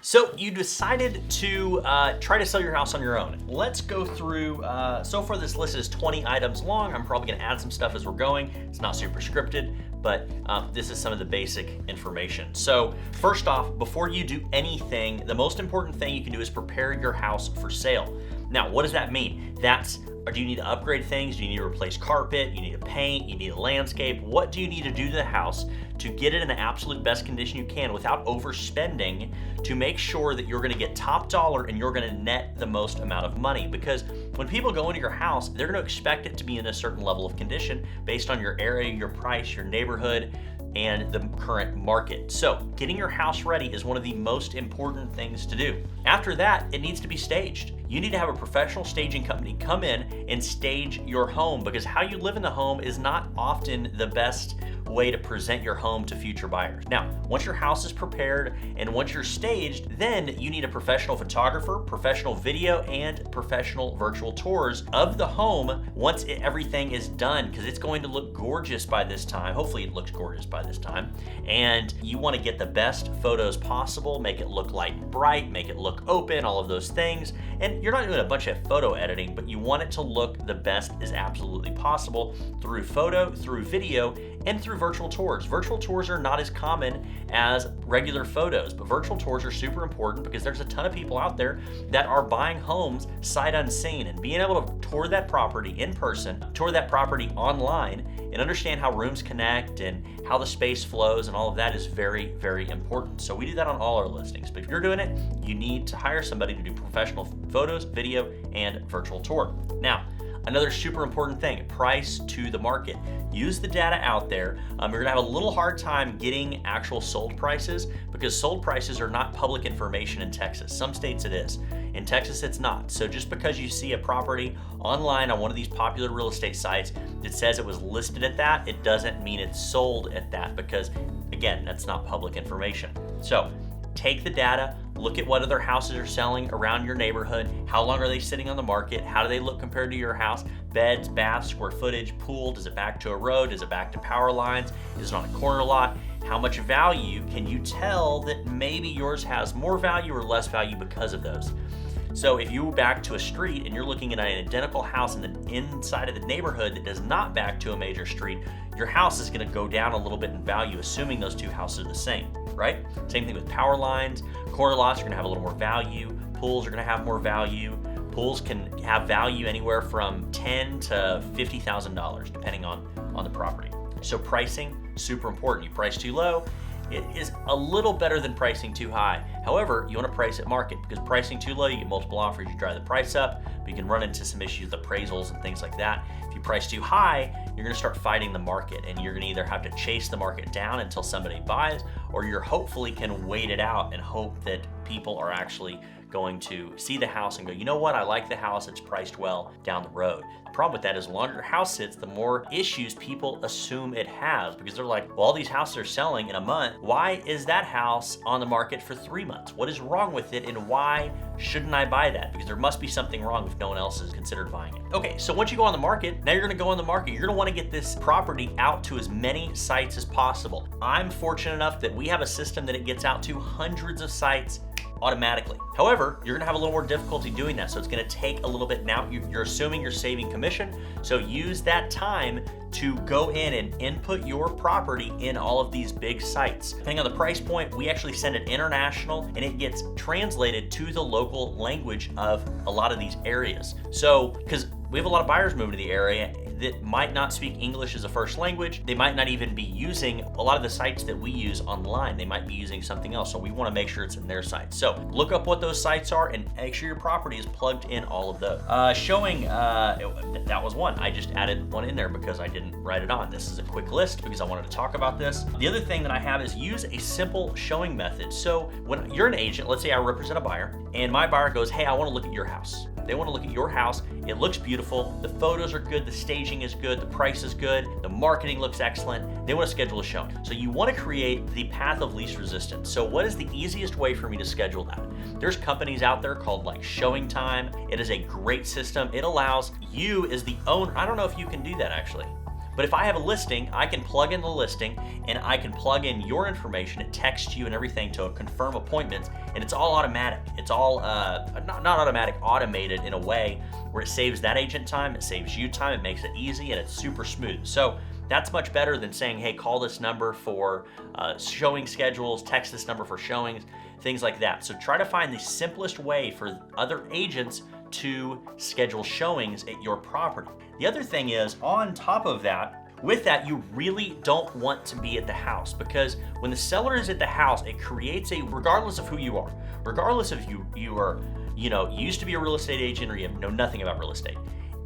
So you decided to try to sell your house on your own. Let's go through, so far this list is 20 items long. I'm probably gonna add some stuff as we're going. It's not super scripted, but this is some of the basic information. So first off, before you do anything, the most important thing you can do is prepare your house for sale. Now, what does that mean? Do you need to upgrade things? Do you need to replace carpet? You need to paint? You need a landscape? What do you need to do to the house to get it in the absolute best condition you can without overspending, to make sure that you're gonna get top dollar and you're gonna net the most amount of money? Because when people go into your house, they're gonna expect it to be in a certain level of condition based on your area, your price, your neighborhood, and the current market. So getting your house ready is one of the most important things to do. After that, it needs to be staged. You need to have a professional staging company come in and stage your home, because how you live in the home is not often the best way to present your home to future buyers. Now, once your house is prepared and once you're staged, then you need a professional photographer, professional video, and professional virtual tours of the home once everything is done, because it's going to look gorgeous by this time. Hopefully it looks gorgeous by this time. And you want to get the best photos possible, make it look light and bright, make it look open, all of those things. And you're not doing a bunch of photo editing, but you want it to look the best as absolutely possible through photo, through video, and through virtual tours. Virtual tours are not as common as regular photos, but virtual tours are super important because there's a ton of people out there that are buying homes sight unseen, and being able to tour that property in person, tour that property online, and understand how rooms connect and how the space flows and all of that is very, very important. So we do that on all our listings, but if you're doing it, you need to hire somebody to do professional photos, video, and virtual tour. Now, another super important thing, price to the market. Use the data out there. You're gonna have a little hard time getting actual sold prices because sold prices are not public information in Texas. Some states it is. In Texas, it's not. So just because you see a property online on one of these popular real estate sites that says it was listed at that, it doesn't mean it's sold at that, because again, that's not public information. So take the data, look at what other houses are selling around your neighborhood. How long are they sitting on the market? How do they look compared to your house? Beds, baths, square footage, pool, does it back to a road? Does it back to power lines? Is it on a corner lot? How much value can you tell that maybe yours has more value or less value because of those? So if you back to a street and you're looking at an identical house in the inside of the neighborhood that does not back to a major street, your house is gonna go down a little bit in value, assuming those two houses are the same, right? Same thing with power lines. Corner lots are gonna have a little more value. Pools are gonna have more value. Pools can have value anywhere from $10,000 to $50,000, depending on the property. So pricing, super important. You price too low, it is a little better than pricing too high. However, you want to price at market, because pricing too low, you get multiple offers, you drive the price up, but you can run into some issues with appraisals and things like that. If you price too high, you're going to start fighting the market, and you're going to either have to chase the market down until somebody buys, or you're hopefully can wait it out and hope that people are actually going to see the house and go, you know what, I like the house, it's priced well down the road. The problem with that is the longer your house sits, the more issues people assume it has, because they're like, well, all these houses are selling in a month. Why is that house on the market for 3 months? What is wrong with it, and why shouldn't I buy that? Because there must be something wrong if no one else has considered buying it. Okay, so once you go on the market, now you're gonna go on the market. You're gonna wanna get this property out to as many sites as possible. I'm fortunate enough that we have a system that it gets out to hundreds of sites automatically. However, you're gonna have a little more difficulty doing that, so it's gonna take a little bit. Now you're assuming you're saving commission, so use that time to go in and input your property in all of these big sites. Depending on the price point, we actually send it international, and it gets translated to the local language of a lot of these areas. So, because we have a lot of buyers moving to the area that might not speak English as a first language. They might not even be using a lot of the sites that we use online. They might be using something else. So we want to make sure it's in their site. So look up what those sites are and make sure your property is plugged in all of those. That was one. I just added one in there because I didn't write it on. This is a quick list because I wanted to talk about this. The other thing that I have is use a simple showing method. So when you're an agent, let's say I represent a buyer, and my buyer goes, hey, I want to look at your house. They want to look at your house. It looks beautiful. The photos are good. The staging is good. The price is good. The marketing looks excellent. They want to schedule a showing. So you want to create the path of least resistance. So what is the easiest way for me to schedule that? There's companies out there called like Showing Time. It is a great system. It allows you as the owner. I don't know if you can do that actually. But if I have a listing, I can plug in the listing and I can plug in your information. It texts you and everything to confirm appointments, and it's all automatic. It's all not automatic, automated in a way where it saves that agent time, it saves you time, it makes it easy, and it's super smooth. So that's much better than saying, hey, call this number for showing schedules, text this number for showings, things like that. So try to find the simplest way for other agents to schedule showings at your property. The other thing is, on top of that, with that, you really don't want to be at the house, because when the seller is at the house, it creates regardless of who you are, regardless of you are, used to be a real estate agent or you know nothing about real estate,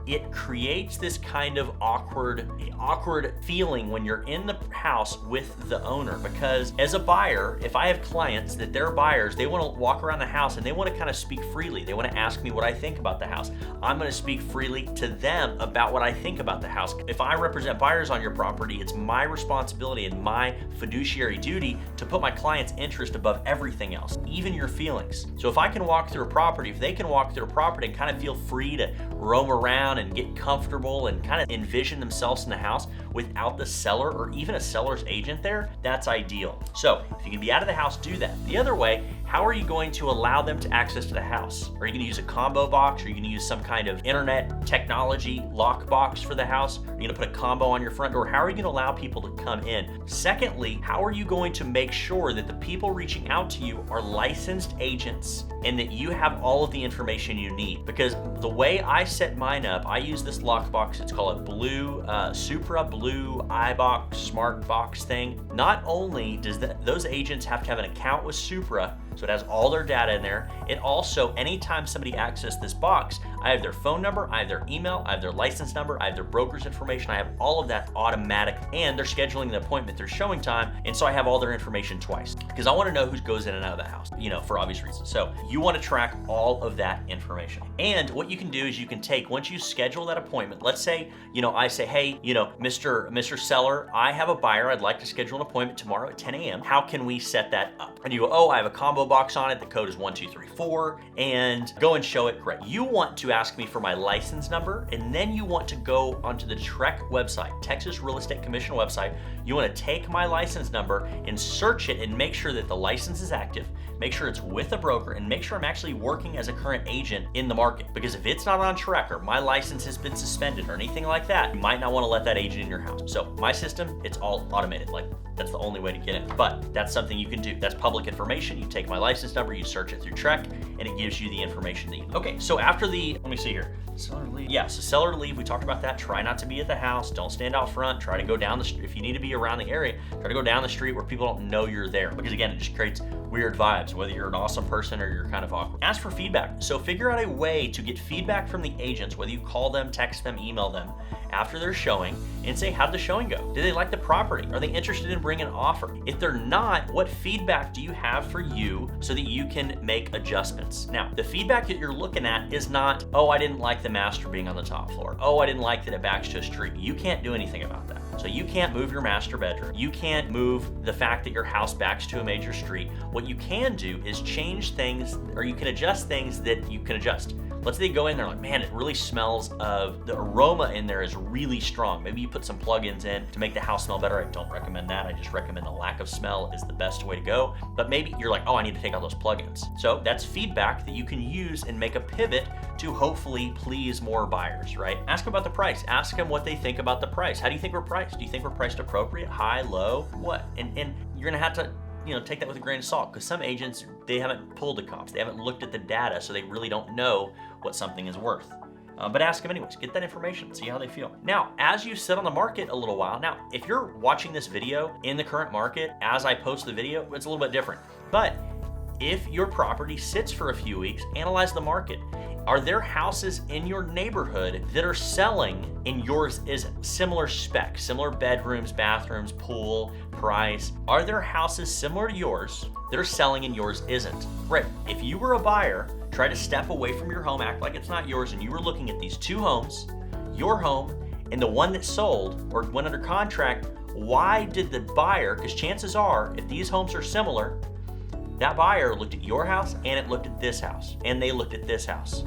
it creates this kind of awkward feeling when you're in the house with the owner. Because as a buyer, if I have clients that they're buyers, they want to walk around the house and they want to kind of speak freely. They want to ask me what I think about the house. I'm going to speak freely to them about what I think about the house. If I represent buyers on your property, it's my responsibility and my fiduciary duty to put my client's interest above everything else, even your feelings. So if I can walk through a property, if they can walk through a property and kind of feel free to roam around and get comfortable and kind of envision themselves in the house without the seller or even a seller's agent there, that's ideal. So if you can be out of the house, do that. The other way, how are you going to allow them to access to the house? Are you going to use a combo box? Are you going to use some kind of internet technology lock box for the house? Are you going to put a combo on your front door? How are you going to allow people to come in? Secondly, how are you going to make sure that the people reaching out to you are licensed agents and that you have all of the information you need? Because the way I set mine up, I use this lockbox. It's called a blue Supra Blue iBox Smart Box thing. Not only does those agents have to have an account with Supra, so it has all their data in there, it also, anytime somebody accesses this box, I have their phone number, I have their email, I have their license number, I have their broker's information, I have all of that automatic, and they're scheduling the appointment, their showing time, and so I have all their information twice. Because I want to know who goes in and out of the house, for obvious reasons. So you want to track all of that information. And what you can do is you can take, once you schedule that appointment, let's say, I say, hey, Mr. Seller, I have a buyer, I'd like to schedule an appointment tomorrow at 10 a.m. How can we set that up? And you go, oh, I have a combo box on it, the code is 1234, and go and show it. Correct. You want to ask me for my license number, and then you want to go onto the TREC website, Texas Real Estate Commission website. You want to take my license number and search it and make sure that the license is active, make sure it's with a broker, and make sure I'm actually working as a current agent in the market. Because if it's not on TREC or my license has been suspended or anything like that, you might not want to let that agent in your house. So my system, it's all automated. That's the only way to get in. But that's something you can do. That's public information. You take my license number, you search it through TREC, and it gives you the information that you need. Okay, so after let me see here. Seller to leave. Yeah, so seller to leave, we talked about that. Try not to be at the house. Don't stand out front. Try to go down the street. If you need to be around the area, try to go down the street where people don't know you're there. Because again, it just creates weird vibes, whether you're an awesome person or you're kind of awkward. Ask for feedback. So figure out a way to get feedback from the agents, whether you call them, text them, email them after their showing, and say, how'd the showing go? Did they like the property? Are they interested in bringing an offer? If they're not, what feedback do you have for you so that you can make adjustments? Now, the feedback that you're looking at is not, oh, I didn't like the master being on the top floor. Oh, I didn't like that it backs to a street. You can't do anything about that. So you can't move your master bedroom. You can't move the fact that your house backs to a major street. What you can do is change things, or you can adjust things that you can adjust. Let's say they go in there like, man, it really smells the aroma in there is really strong. Maybe you put some plugins in to make the house smell better. I don't recommend that. I just recommend the lack of smell is the best way to go. But maybe you're like, oh, I need to take out those plugins. So that's feedback that you can use and make a pivot to hopefully please more buyers, right? Ask them about the price. Ask them what they think about the price. How do you think we're priced? Do you think we're priced appropriate, high, low, what? And you're gonna have to take that with a grain of salt, because some agents, they haven't pulled the comps, they haven't looked at the data, so they really don't know what something is worth. But ask them anyways, get that information, see how they feel. Now, as you sit on the market a little while, now, if you're watching this video in the current market, as I post the video, it's a little bit different. But if your property sits for a few weeks, analyze the market. Are there houses in your neighborhood that are selling and yours isn't? Similar specs, similar bedrooms, bathrooms, pool, price. Are there houses similar to yours that are selling and yours isn't? Right, if you were a buyer, try to step away from your home, act like it's not yours, and you were looking at these two homes, your home and the one that sold or went under contract, why did the buyer, because chances are, if these homes are similar, that buyer looked at your house and it looked at this house and they looked at this house.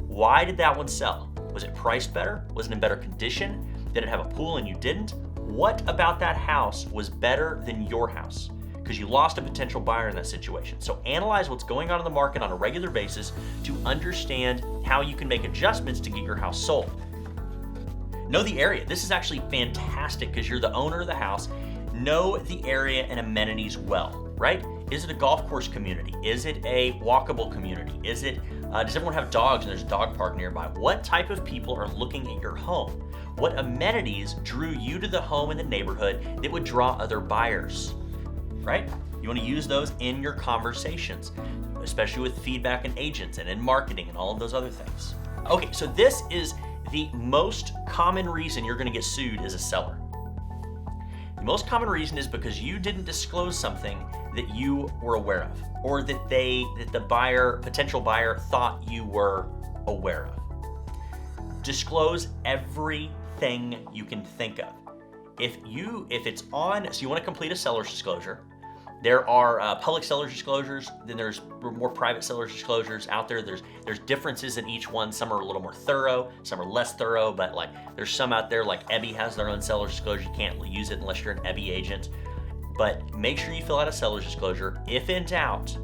Why did that one sell? Was it priced better? Was it in better condition? Did it have a pool and you didn't? What about that house was better than your house? Because you lost a potential buyer in that situation. So analyze what's going on in the market on a regular basis to understand how you can make adjustments to get your house sold. Know the area. This is actually fantastic because you're the owner of the house. Know the area and amenities well, right? Is it a golf course community? Is it a walkable community? Is it, does everyone have dogs and there's a dog park nearby? What type of people are looking at your home? What amenities drew you to the home in the neighborhood that would draw other buyers, right? You want to use those in your conversations, especially with feedback and agents and in marketing and all of those other things. Okay, so this is the most common reason you're going to get sued as a seller. The most common reason is because you didn't disclose something that you were aware of, or that the potential buyer thought you were aware of. Disclose everything you can think of. If it's on, so you want to complete a seller's disclosure. There are public seller's disclosures, then there's more private seller's disclosures out there. There's differences in each one. Some are a little more thorough, some are less thorough, but like there's some out there, like Ebby has their own seller's disclosure. You can't use it unless you're an Ebby agent. But make sure you fill out a seller's disclosure. If in doubt,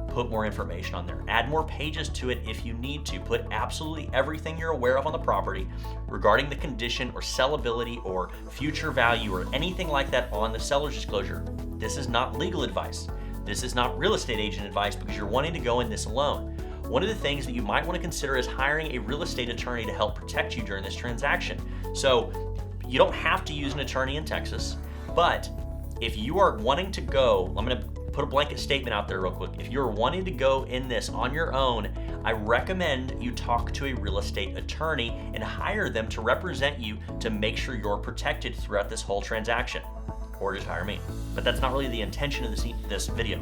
put more information on there. Add more pages to it if you need to. Put absolutely everything you're aware of on the property regarding the condition or sellability or future value or anything like that on the seller's disclosure. This is not legal advice. This is not real estate agent advice because you're wanting to go in this alone. One of the things that you might want to consider is hiring a real estate attorney to help protect you during this transaction. So you don't have to use an attorney in Texas, but if you are wanting to go, I'm going to put a blanket statement out there real quick. If you're wanting to go in this on your own, I recommend you talk to a real estate attorney and hire them to represent you to make sure you're protected throughout this whole transaction. Or just hire me. But that's not really the intention of this video.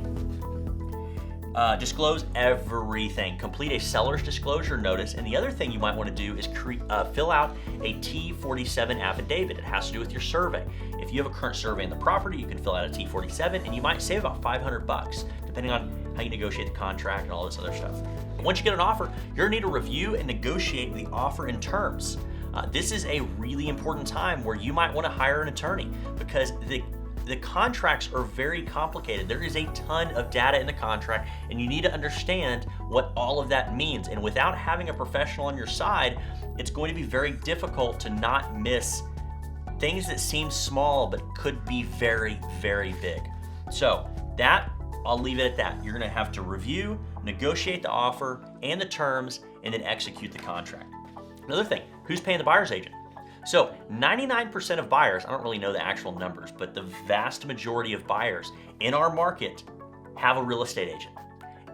Disclose everything. Complete a seller's disclosure notice. And the other thing you might want to do is fill out a T47 affidavit. It has to do with your survey. If you have a current survey in the property, you can fill out a T47 and you might save about $500 depending on how you negotiate the contract and all this other stuff. Once you get an offer, you're going to need to review and negotiate the offer in terms. This is a really important time where you might want to hire an attorney because the contracts are very complicated. There is a ton of data in the contract and you need to understand what all of that means. And without having a professional on your side, it's going to be very difficult to not miss things that seem small but could be very, very big. So that, I'll leave it at that. You're gonna have to review, negotiate the offer and the terms, and then execute the contract. Another thing, who's paying the buyer's agent? So 99% of buyers, I don't really know the actual numbers, but the vast majority of buyers in our market have a real estate agent.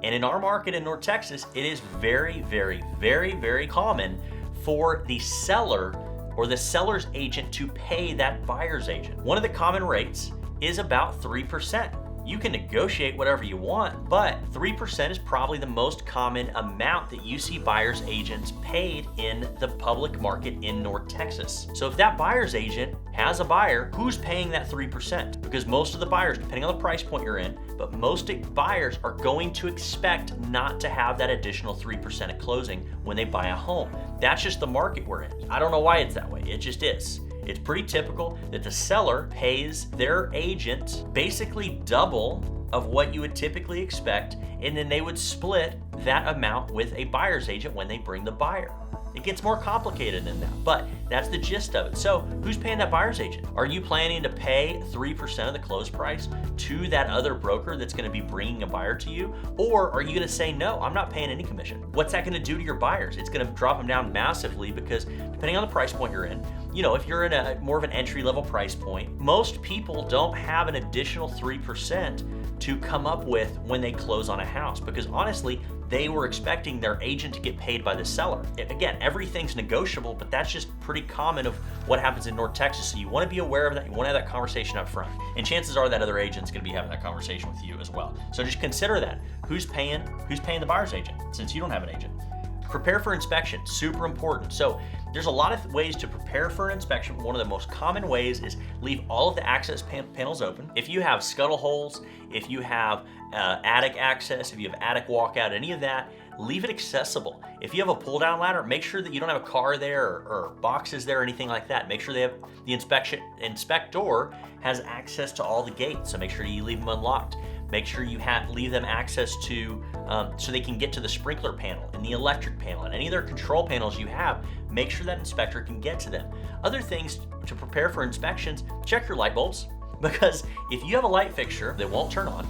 And in our market in North Texas, it is very, very, very, very common for the seller or the seller's agent to pay that buyer's agent. One of the common rates is about 3%. You can negotiate whatever you want, but 3% is probably the most common amount that you see buyer's agents paid in the public market in North Texas. So if that buyer's agent has a buyer, who's paying that 3%? Because most of the buyers, depending on the price point you're in, but most buyers are going to expect not to have that additional 3% at closing when they buy a home. That's just the market we're in. I don't know why it's that way, it just is. It's pretty typical that the seller pays their agent basically double of what you would typically expect, and then they would split that amount with a buyer's agent when they bring the buyer. It gets more complicated than that, but that's the gist of it. So who's paying that buyer's agent? Are you planning to pay 3% of the close price to that other broker that's gonna be bringing a buyer to you? Or are you gonna say, no, I'm not paying any commission? What's that gonna do to your buyers? It's gonna drop them down massively because depending on the price point you're in, you know, if you're in a more of an entry-level price point, most people don't have an additional 3% to come up with when they close on a house because honestly, they were expecting their agent to get paid by the seller. Again, everything's negotiable, but that's just pretty common of what happens in North Texas. So you want to be aware of that. You want to have that conversation up front. And chances are that other agent's going to be having that conversation with you as well. So just consider that. Who's paying the buyer's agent since you don't have an agent? Prepare for inspection, super important. So there's a lot of ways to prepare for an inspection. One of the most common ways is leave all of the access panels open. If you have scuttle holes, if you have attic access, if you have attic walkout, any of that, leave it accessible. If you have a pull down ladder, make sure that you don't have a car there or boxes there or anything like that. Make sure they have the inspector has access to all the gates, so make sure you leave them unlocked. Make sure you leave them access to, so they can get to the sprinkler panel and the electric panel and any other control panels you have. Make sure that inspector can get to them. Other things to prepare for inspections, check your light bulbs, because if you have a light fixture that won't turn on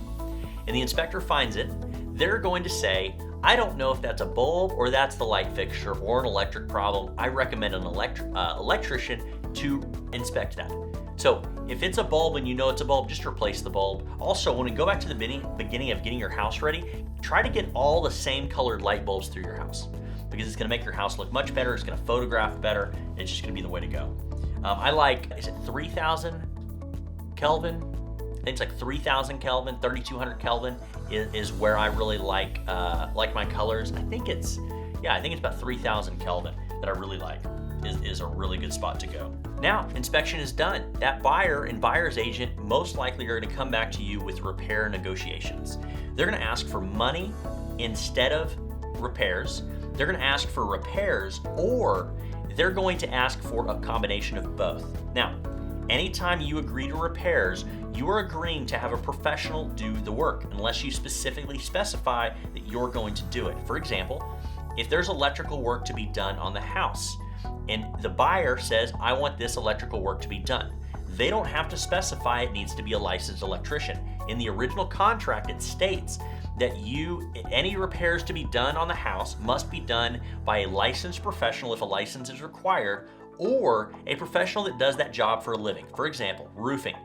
and the inspector finds it, they're going to say, I don't know if that's a bulb or that's the light fixture or an electric problem. I recommend an electrician to inspect that. So if it's a bulb and you know it's a bulb, just replace the bulb. Also, when we go back to the beginning of getting your house ready, try to get all the same colored light bulbs through your house, because it's gonna make your house look much better, it's gonna photograph better, it's just gonna be the way to go. I like, is it 3000 Kelvin? I think it's like 3000 Kelvin, 3200 Kelvin is where I really like my colors. I think it's about 3000 Kelvin that I really like. Is a really good spot to go. Now, inspection is done. That buyer and buyer's agent most likely are gonna come back to you with repair negotiations. They're gonna ask for money instead of repairs. They're gonna ask for repairs, or they're going to ask for a combination of both. Now, anytime you agree to repairs, you are agreeing to have a professional do the work, unless you specifically specify that you're going to do it. For example, if there's electrical work to be done on the house, and the buyer says, I want this electrical work to be done, they don't have to specify it needs to be a licensed electrician. In the original contract, it states that any repairs to be done on the house must be done by a licensed professional if a license is required, or a professional that does that job for a living. For example, roofing.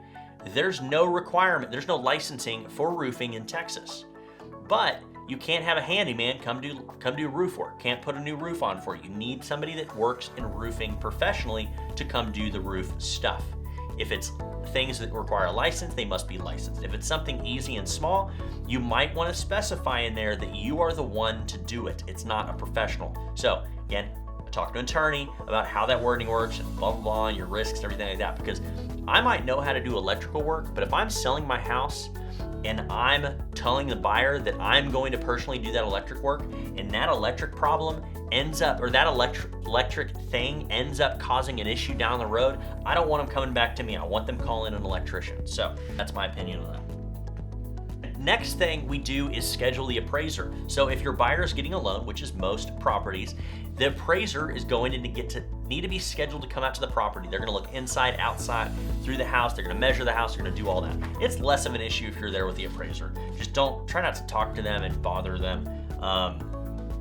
There's no requirement, there's no licensing for roofing in Texas. But you can't have a handyman come do roof work. Can't put a new roof on for you. You need somebody that works in roofing professionally to come do the roof stuff. If it's things that require a license, they must be licensed. If it's something easy and small, you might want to specify in there that you are the one to do it. It's not a professional. So again, talk to an attorney about how that wording works and blah, blah, blah, and your risks and everything like that, because I might know how to do electrical work, but if I'm selling my house and I'm telling the buyer that I'm going to personally do that electric work, and that electric problem ends up, or that electric thing ends up causing an issue down the road, I don't want them coming back to me. I want them calling an electrician. So that's my opinion on that. Next thing we do is schedule the appraiser. So if your buyer is getting a loan, which is most properties, the appraiser is going to need to be scheduled to come out to the property. They're gonna look inside, outside, through the house. They're gonna measure the house. They're gonna do all that. It's less of an issue if you're there with the appraiser. Just try not to talk to them and bother them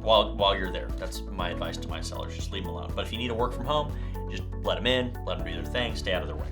while you're there. That's my advice to my sellers. Just leave them alone. But if you need to work from home, just let them in, let them do their thing, stay out of their way.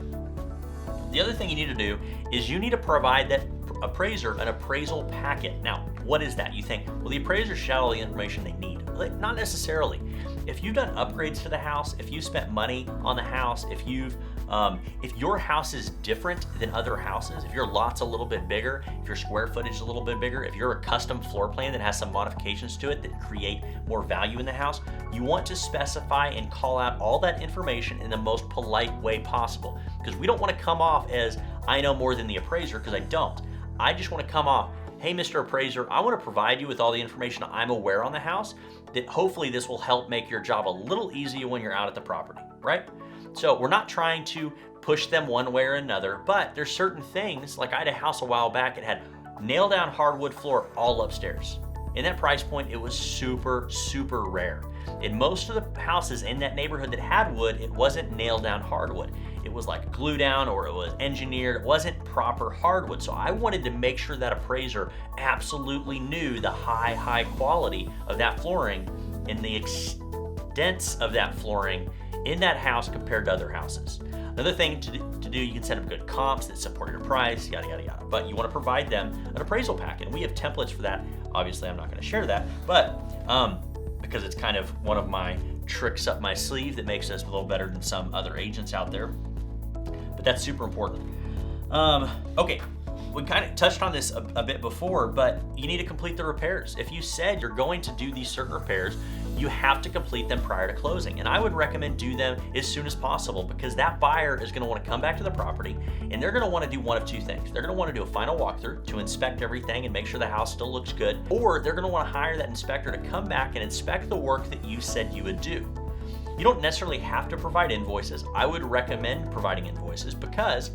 The other thing you need to do is you need to provide that appraiser an appraisal packet. Now, what is that? You think, well, the appraiser should have all the information they need. Not necessarily. If you've done upgrades to the house, if you spent money on the house, if your house is different than other houses, if your lot's a little bit bigger, if your square footage is a little bit bigger, if you're a custom floor plan that has some modifications to it that create more value in the house, you want to specify and call out all that information in the most polite way possible. Because we don't want to come off as, I know more than the appraiser, because I don't. I just want to come off, hey, Mr. Appraiser, I want to provide you with all the information I'm aware on the house, that hopefully this will help make your job a little easier when you're out at the property, right? So we're not trying to push them one way or another, but there's certain things, like I had a house a while back, it had nail down hardwood floor all upstairs. In that price point, it was super, super rare. In most of the houses in that neighborhood that had wood, it wasn't nailed down hardwood. It was like glue down, or it was engineered. It wasn't proper hardwood. So I wanted to make sure that appraiser absolutely knew the high quality of that flooring and the extents of that flooring in that house compared to other houses. Another thing to do, you can set up good comps that support your price, yada, yada, yada. But you want to provide them an appraisal packet. And we have templates for that. Obviously, I'm not going to share that, but because it's kind of one of my tricks up my sleeve that makes us a little better than some other agents out there. But that's super important. Okay, we kind of touched on this a bit before, but you need to complete the repairs. If you said you're going to do these certain repairs, you have to complete them prior to closing. And I would recommend do them as soon as possible, because that buyer is going to want to come back to the property and they're going to want to do one of two things. They're going to want to do a final walkthrough to inspect everything and make sure the house still looks good, or they're going to want to hire that inspector to come back and inspect the work that you said you would do. You don't necessarily have to provide invoices. I would recommend providing invoices, because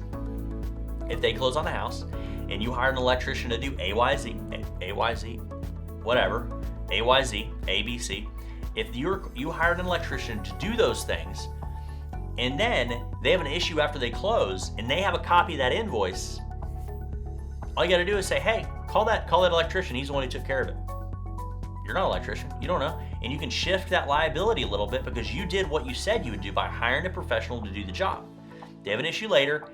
if they close on the house and you hire an electrician to do AYZ, whatever, AYZ, ABC, if you hired an electrician to do those things, and then they have an issue after they close and they have a copy of that invoice, all you got to do is say, hey, call that electrician. He's the one who took care of it. You're not an electrician. You don't know. And you can shift that liability a little bit because you did what you said you would do by hiring a professional to do the job. They have an issue later.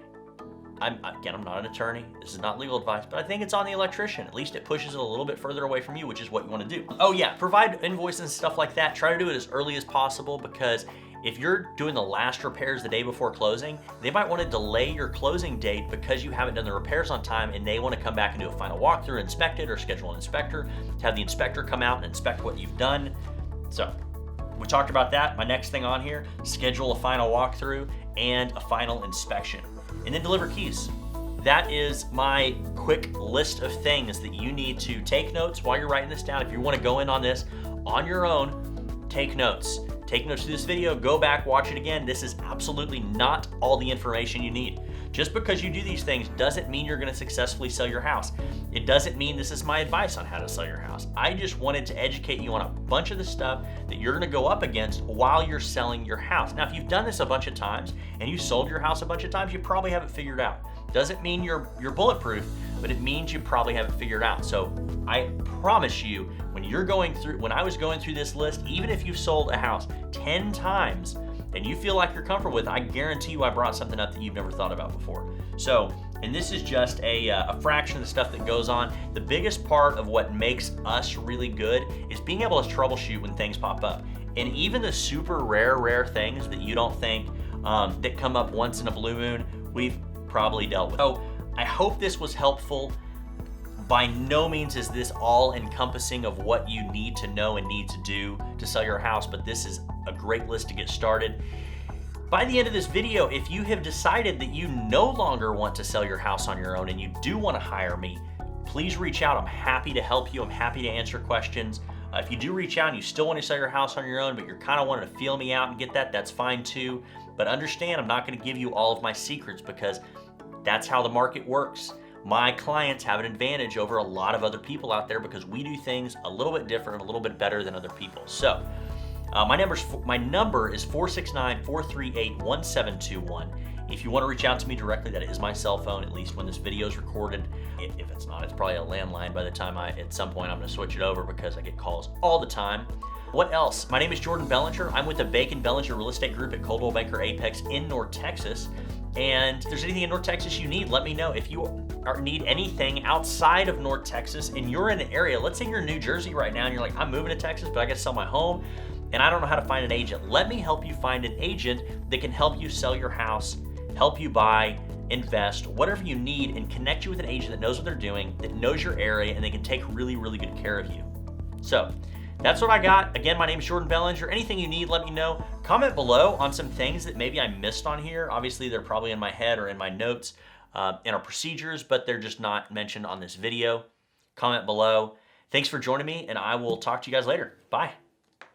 I'm not an attorney. This is not legal advice, but I think it's on the electrician. At least it pushes it a little bit further away from you, which is what you want to do. Oh yeah, provide invoices and stuff like that. Try to do it as early as possible, because if you're doing the last repairs the day before closing, they might want to delay your closing date because you haven't done the repairs on time, and they want to come back and do a final walkthrough, inspect it, or schedule an inspector to have the inspector come out and inspect what you've done. So we talked about that. My next thing on here, schedule a final walkthrough and a final inspection. And then deliver keys. That is my quick list of things that you need to take notes while you're writing this down. If you want to go in on this on your own, take notes. Take notes to this video, go back, watch it again. This is absolutely not all the information you need. Just because you do these things doesn't mean you're going to successfully sell your house. It doesn't mean this is my advice on how to sell your house. I just wanted to educate you on a bunch of the stuff that you're going to go up against while you're selling your house. Now, if you've done this a bunch of times and you sold your house a bunch of times, you probably have it figured out. Doesn't mean you're bulletproof, but it means you probably have it figured out. So I promise you, when I was going through this list, even if you've sold a house 10 times and you feel like you're comfortable with it, I guarantee you I brought something up that you've never thought about before. So, and this is just a fraction of the stuff that goes on. The biggest part of what makes us really good is being able to troubleshoot when things pop up. And even the super rare things that you don't think that come up once in a blue moon, we've probably dealt with. So I hope this was helpful. By no means is this all encompassing of what you need to know and need to do to sell your house, but this is a great list to get started. By the end of this video, if you have decided that you no longer want to sell your house on your own and you do want to hire me, please reach out. I'm happy to help you. I'm happy to answer questions. If you do reach out and you still want to sell your house on your own, but you're kind of wanting to feel me out and get that, that's fine too. But understand, I'm not going to give you all of my secrets, because that's how the market works. My clients have an advantage over a lot of other people out there because we do things a little bit different, a little bit better than other people. So my number is 469-438-1721. If you want to reach out to me directly, that is my cell phone, at least when this video is recorded. If it's not, it's probably a landline by the time at some point I'm going to switch it over, because I get calls all the time. What else? My name is Jordan Bellinger. I'm with the Bacon Bellinger Real Estate Group at Coldwell Banker Apex in North Texas. And if there's anything in North Texas you need, let me know. If you need anything outside of North Texas and you're in an area, let's say you're in New Jersey right now and you're like, I'm moving to Texas, but I got to sell my home and I don't know how to find an agent. Let me help you find an agent that can help you sell your house, help you buy, invest, whatever you need, and connect you with an agent that knows what they're doing, that knows your area, and they can take really good care of you. So that's what I got. Again, my name is Jordan Bellinger. Anything you need, let me know. Comment below on some things that maybe I missed on here. Obviously, they're probably in my head or in my notes in our procedures, but they're just not mentioned on this video. Comment below. Thanks for joining me, and I will talk to you guys later. Bye.